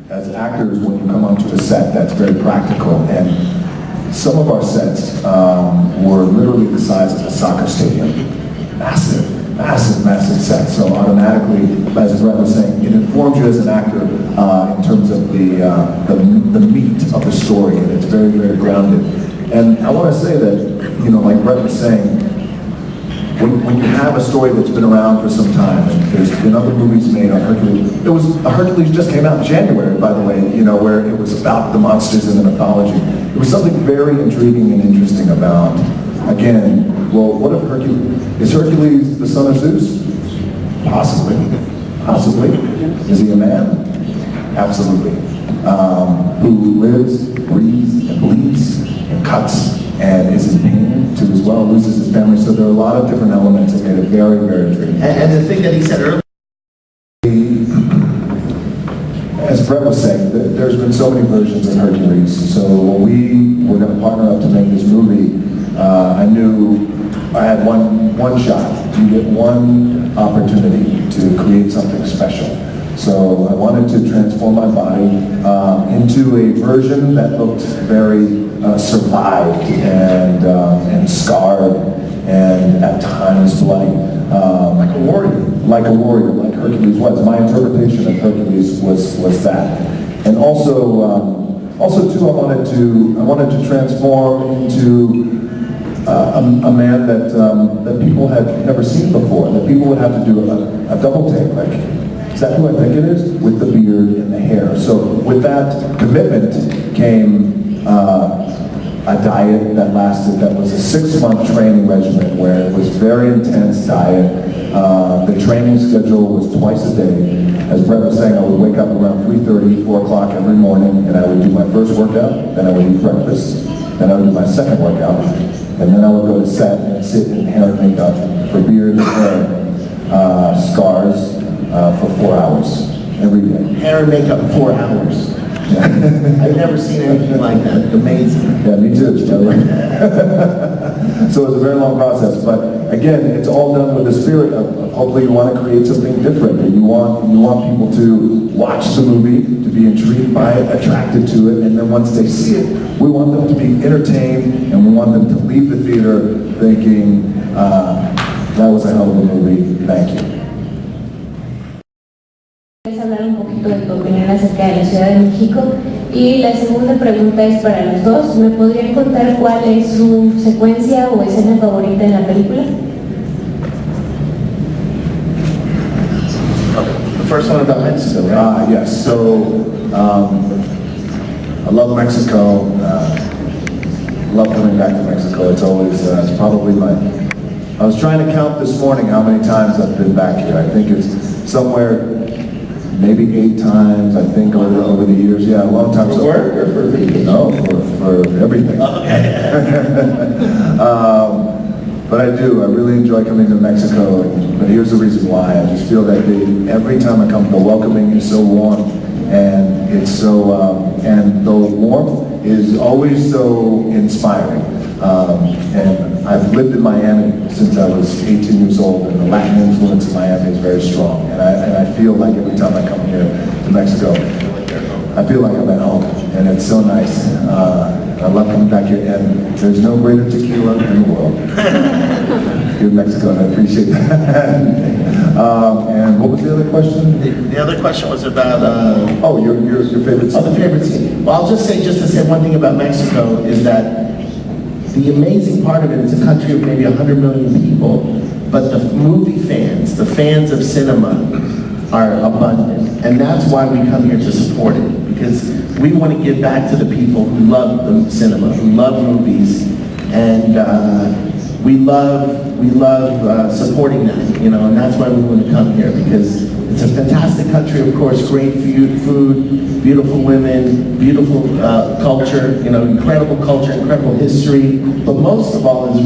as actors, when you come onto a set, that's very practical. And some of our sets were literally the size of a soccer stadium. Massive, massive, massive set. So automatically, as Brett was saying, it informs you as an actor in terms of the meat of the story, and it's very, very grounded. And I want to say that, you know, like Brett was saying, when you have a story that's been around for some time, and there's been other movies made on Hercules. Hercules just came out in January, by the way, you know, where it was about the monsters and the mythology. There was something very intriguing and interesting about, again, well, what if is Hercules the son of Zeus? Possibly. Possibly. Is he a man? Absolutely. Who lives, breathes, and bleeds, and cuts, and is in pain too as well, loses his family. So there are a lot of different elements that made it very, very intriguing. And the thing that he said earlier, as Brett was saying, there's been so many versions of Hercules. So when we were going to partner up to make this movie, I knew I had one shot. You get one opportunity to create something special. So I wanted to transform my body into a version that looked very survived and scarred and at times bloody. like a warrior. Like a warrior, like Hercules was. My interpretation of Hercules was that. And also too, I wanted to transform into a man that people had never seen before, that people would have to do a double take, like, is that who I think it is? With the beard and the hair. So with that commitment came a diet that was a 6-month training regimen where it was very intense diet. The training schedule was twice a day. As Brett was saying, I would wake up around 3:30, 4 o'clock every morning, and I would do my first workout, then I would eat breakfast, then I would do my second workout, and then I would go to set and sit in hair and makeup for beard and hair, scars for 4 hours every day. Hair and makeup 4 hours. Yeah. I've never seen anything like that. Amazing. Yeah, me too. So it was a very long process, but again, it's all done with the spirit of hopefully you want to create something different, and you want people to watch the movie, to be intrigued by it, attracted to it, and then once they see it, we want them to be entertained, and we want them to leave the theater thinking, that was a hell of a movie, thank you. Hablar un poquito de tu opinión acerca de la Ciudad de México, y la segunda pregunta es para los dos. ¿Me podrían contar cuál es su secuencia o escena favorita en la película? The first one about Mexico, right? Yes, so I love Mexico. Love coming back to Mexico. It's always, it's probably I was trying to count this morning how many times I've been back here. I think it's somewhere maybe 8 times, I think, over the years. Yeah, a long time. For work or for vacation? No, for everything. Okay. But I do. I really enjoy coming to Mexico. But here's the reason why. I just feel that every time I come, the welcoming is so warm, and it's so, and the warmth is always so inspiring. And I've lived in Miami since I was 18 years old, and the Latin influence in Miami is very strong. And I feel like every time I come here to Mexico, I feel like I'm at home, and it's so nice. I love coming back here, and there's no greater tequila in the world. Here in Mexico, and I appreciate that. And what was the other question? The other question was about... oh, your favorite scene. Oh, the favorite scene. Well, I'll just to say one thing about Mexico is that the amazing part of it is a country of maybe 100 million people, but the movie fans, the fans of cinema, are abundant. And that's why we come here to support it, because we want to give back to the people who love the cinema, who love movies, and we love supporting that, you know, and that's why we want to come here, because it's a fantastic country, of course, great food, beautiful women, beautiful culture, you know, incredible history, but most of all is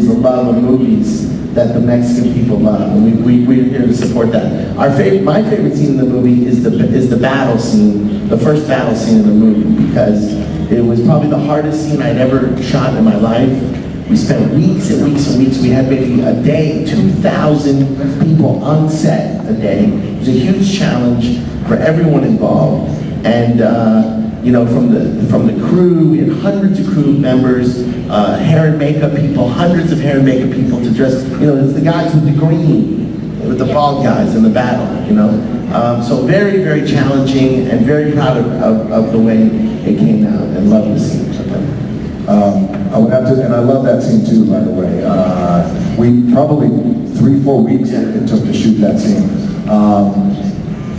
the love of movies that the Mexican people love, and we're here to support that. My favorite scene in the movie is the battle scene, the first battle scene in the movie, because it was probably the hardest scene I'd ever shot in my life. We spent weeks and weeks and weeks. We had maybe a day, 2,000 people on set a day. It was a huge challenge for everyone involved. And and you know, from the crew, we had hundreds of crew members, hair and makeup people, hundreds of hair and makeup people to dress. You know, it's the guys with the green, with the bald guys in the battle. You know, so very, very challenging, and very proud of the way it came out, and love the scene. I would have to, and I love that scene too, by the way. We probably 3-4 weeks it took to shoot that scene.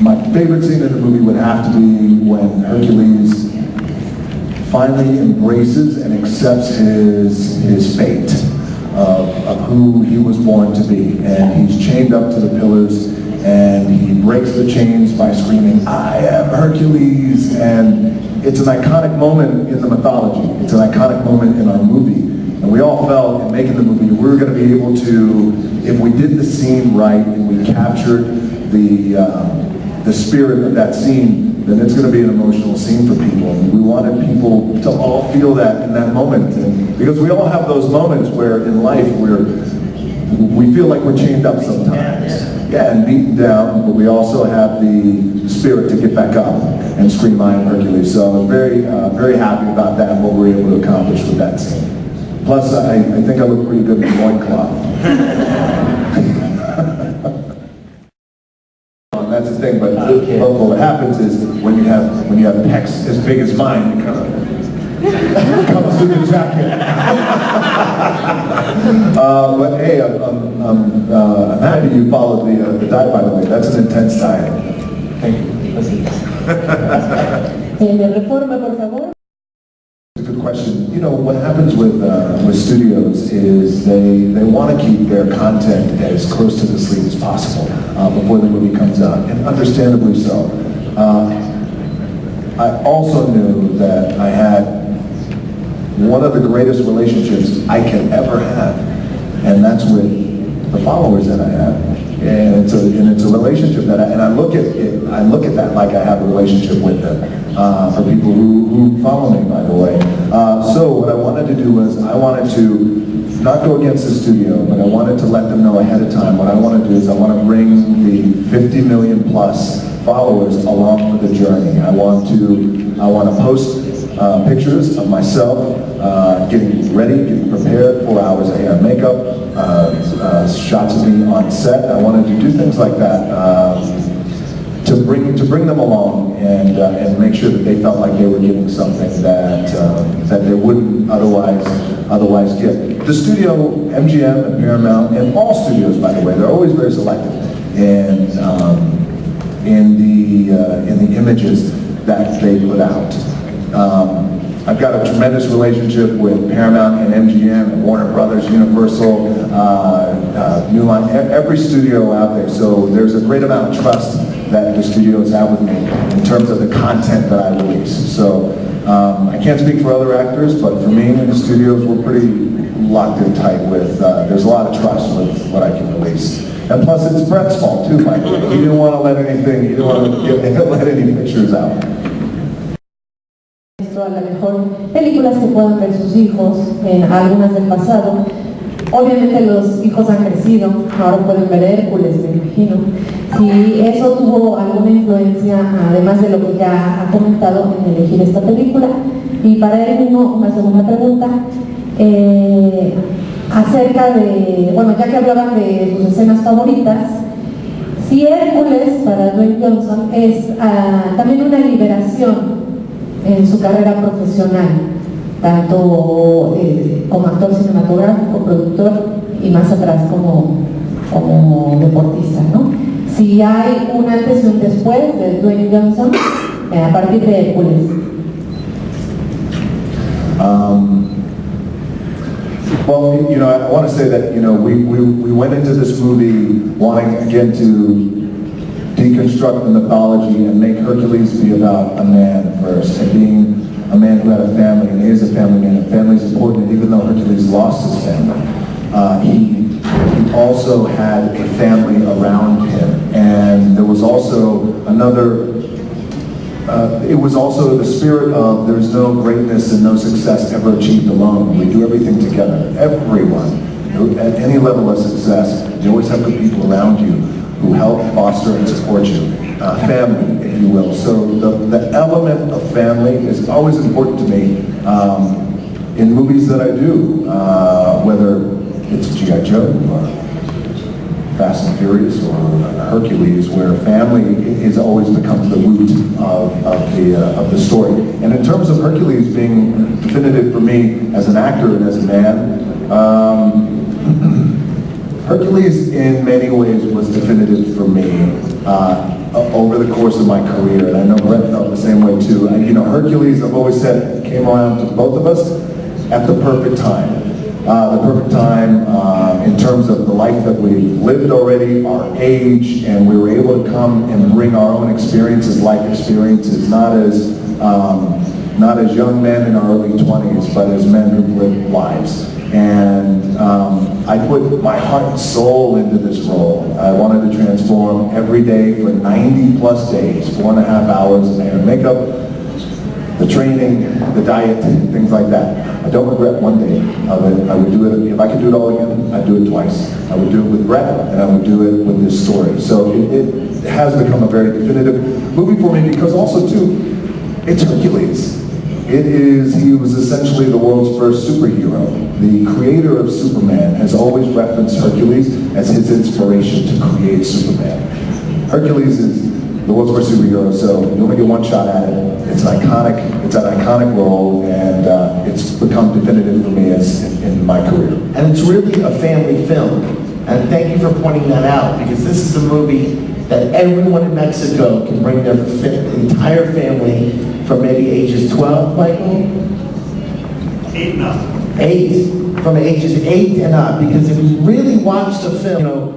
My favorite scene in the movie would have to be when Hercules finally embraces and accepts his fate of who he was born to be. And he's chained up to the pillars, and he breaks the chains by screaming, "I am Hercules!" And it's an iconic moment in the mythology. It's an iconic moment in our movie. And we all felt in making the movie, we were going to be able to, if we did the scene right and we captured the spirit of that scene, then it's going to be an emotional scene for people. And we wanted people to all feel that in that moment. And because we all have those moments where in life we feel like we're chained up sometimes. Yeah, and beaten down, but we also have the spirit to get back up and scream, "I am Hercules." So I'm very, very happy about that and what we were able to accomplish with that scene. Plus, I think I look pretty good in the loincloth. That's the thing, but what happens is when you have pecs as big as mine, it kind of comes through the jacket. But hey, I'm happy you followed the diet, by the way. That's an intense diet. Thank you. Reforma, por favor. It's a good question. You know, what happens with studios is they want to keep their content as close to the sleeve as possible before the movie comes out, and understandably so. I also knew that I had one of the greatest relationships I can ever have, and that's with the followers that I have. And it's a relationship that I look at that like I have a relationship with them. For people who follow me, by the way. So what I wanted to do was I wanted to not go against the studio, but I wanted to let them know ahead of time. What I want to do is I want to bring the 50 million plus followers along for the journey. I want to post pictures of myself getting ready, getting prepared, 4 hours of hair and makeup, shots of me on set. I wanted to do things like that to bring them along and make sure that they felt like they were getting something that they wouldn't otherwise get. The studio, MGM and Paramount, and all studios, by the way, they're always very selective in the images that they put out. I've got a tremendous relationship with Paramount and MGM and Warner Brothers, Universal, New Line, every studio out there. So there's a great amount of trust that the studios have with me in terms of the content that I release. So I can't speak for other actors, but for me in the studios, we're pretty locked in tight with, there's a lot of trust with what I can release. And plus it's Brett's fault too, by the way. He didn't want to let any pictures out. A lo mejor películas que puedan ver sus hijos, en algunas del pasado. Obviamente los hijos han crecido, ahora pueden ver Hércules, me imagino. Si eso tuvo alguna influencia, además de lo que ya ha comentado, en elegir esta película. Y para él mismo, una segunda pregunta, acerca de, bueno, ya que hablaban de sus escenas favoritas, si Hércules, para Dwayne Johnson, es también una liberación en su carrera profesional, tanto como actor cinematográfico, productor y más atrás como deportista, ¿no? Si hay un antes y un después de Dwayne Johnson a partir de Hercules. Well, you know, I want to say that, you know, we went into this movie wanting again to deconstruct the mythology and make Hercules be about a man first, and being a man who had a family, and he is a family man, and family is important, and even though Hercules lost his family, he also had a family around him, and there was also another, it was also the spirit of there's no greatness and no success ever achieved alone. We do everything together. Everyone, at any level of success, you always have good people around you who help foster and support you. Family, if you will. So the element is always important to me in movies that I do, whether it's G.I. Joe or Fast and Furious or Hercules, where family is always becomes the root of the story. And in terms of Hercules being definitive for me as an actor and as a man, Hercules in many ways was definitive for me over the course of my career, and I know Brett felt the same way too. And, you know, Hercules, I've always said, came around to both of us at the perfect time. In terms of the life that we've lived already, our age, and we were able to come and bring our own experiences, life experiences, not as young men in our early 20s, but as men who've lived lives. And I put my heart and soul into this role. I wanted to transform every day for 90 plus days, 4.5 hours of hair and makeup, the training, the diet, things like that. I don't regret one day of it. I would do it, if I could do it all again, I'd do it twice. I would do it with Brett, and I would do it with this story. So it has become a very definitive movie for me because also too, it's Hercules. He was essentially the world's first superhero. The creator of Superman has always referenced Hercules as his inspiration to create Superman. Hercules is the world's first superhero, so you only get one shot at it. It's an iconic role, and it's become definitive for me in my career. And it's really a family film. And thank you for pointing that out, because this is a movie that everyone in Mexico can bring their entire family from maybe ages 12, Michael? 8 and up. 8, from ages 8 and up, because if you really watch the film, you know,